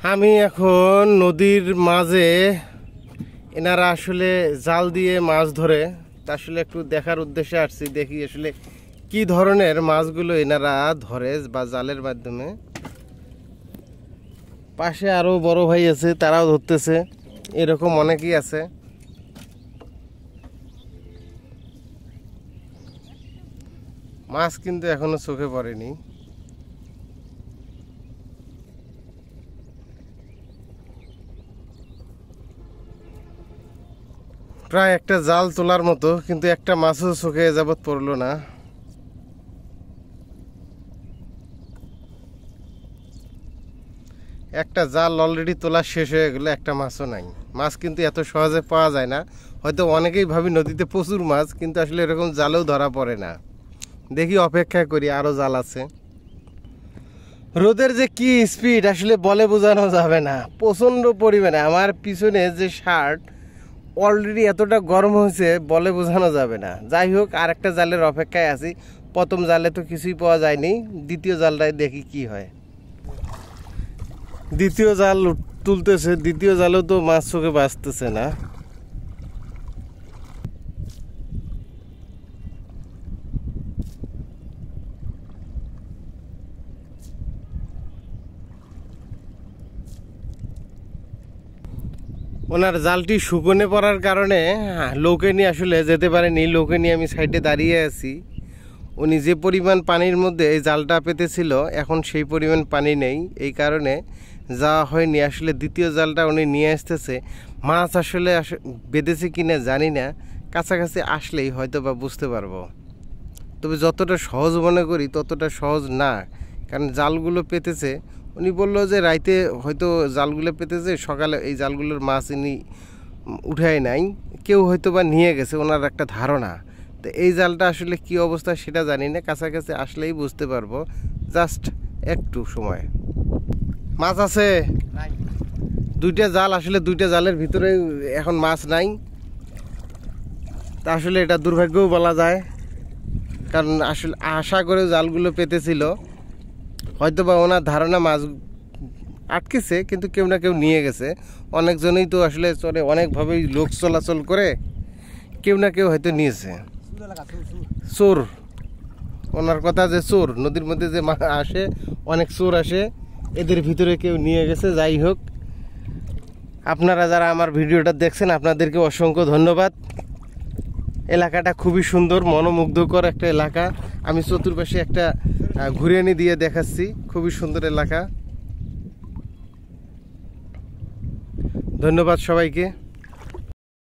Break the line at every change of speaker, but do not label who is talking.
আমি এখন নদীর মাঝে এনারা আসলে জাল দিয়ে মাছ ধরে তা আসলে একটু দেখার উদ্দেশ্যে আসছি। দেখি আসলে কি ধরনের মাছগুলো এনারা ধরে বা জালের মাধ্যমে। পাশে আরো বড় ভাই আছে, তারাও ধরতেছে, এরকম অনেকেই আছে। মাছ কিন্তু এখনো চোখে পড়েনি। প্রায় একটা জাল তোলার মতো, কিন্তু একটা মাছও চোখে যাবত পড়লো না। একটা জাল অলরেডি তোলা শেষ হয়ে গেল, একটা মাছও নাই। মাছ কিন্তু এত সহজে পাওয়া যায় না। হয়তো অনেকেই ভাবি নদীতে প্রচুর মাছ, কিন্তু আসলে এরকম জালেও ধরা পড়ে না। দেখি, অপেক্ষা করি, আরো জাল আছে। রোদের যে কি স্পিড আসলে বলে বোঝানো যাবে না, প্রচন্ড পরিমাণে। আমার পিছনে যে শার্ট অলরেডি এতটা গরম হয়েছে, বলে বোঝানো যাবে না। যাই হোক, আর একটা জালের অপেক্ষায় আছি। প্রথম জালে তো কিছুই পাওয়া যায়নি, দ্বিতীয় জালটায় দেখি কি হয়। দ্বিতীয় জাল তুলতেছে, দ্বিতীয় জালেও তো মাছ চোখে বাঁচতেছে না। ওনার জালটি শুকনে পড়ার কারণে লোকে নিয়ে আসলে যেতে পারেনি। লোকে নিয়ে আমি সাইডে দাঁড়িয়ে আছি। উনি যে পরিমাণ পানির মধ্যে এই জালটা পেতেছিল, এখন সেই পরিমাণ পানি নেই, এই কারণে যাওয়া হয়নি। আসলে দ্বিতীয় জালটা উনি নিয়ে আসতেছে। মাছ আসলে বেঁধেছে কিনা জানি না, কাছাকাছি আসলেই হয়তো বা বুঝতে পারবো। তবে যতটা সহজ মনে করি ততটা সহজ না, কারণ জালগুলো পেতেছে। উনি বললো যে রাইতে হয়তো জালগুলো পেতেছে, সকালে এই জালগুলোর মাছ ইনি উঠায় নাই, কেউ হয়তো বা নিয়ে গেছে, ওনার একটা ধারণা। তো এই জালটা আসলে কি অবস্থা সেটা জানি না, কাছাকাছি আসলেই বুঝতে পারবো। জাস্ট একটু সময়। মাছ আছে দুইটা জাল, আসলে দুইটা জালের ভিতরে এখন মাছ নাই। তা আসলে এটা দুর্ভাগ্যও বলা যায়, কারণ আসলে আশা করে জালগুলো পেতেছিল। হয়তো বা ওনার ধারণা মাছ আটকেছে, কিন্তু কেউ না কেউ নিয়ে গেছে। অনেকজনেই তো আসলে চলে, অনেকভাবেই লোক চলাচল করে, কেউ না কেউ হয়তো নিয়েছে। চোর, ওনার কথা যে চোর, নদীর মধ্যে যে আসে অনেক চোর আসে, এদের ভিতরে কেউ নিয়ে গেছে। যাই হোক, আপনারা যারা আমার ভিডিওটা দেখছেন আপনাদেরকে অসংখ্য ধন্যবাদ। এলাকাটা খুবই সুন্দর, মনোমুগ্ধকর একটা এলাকা। আমি চতুর্পাশে একটা ঘুরিয়ে দিয়ে দেখাচ্ছি, খুবই সুন্দর এলাকা। ধন্যবাদ সবাইকে।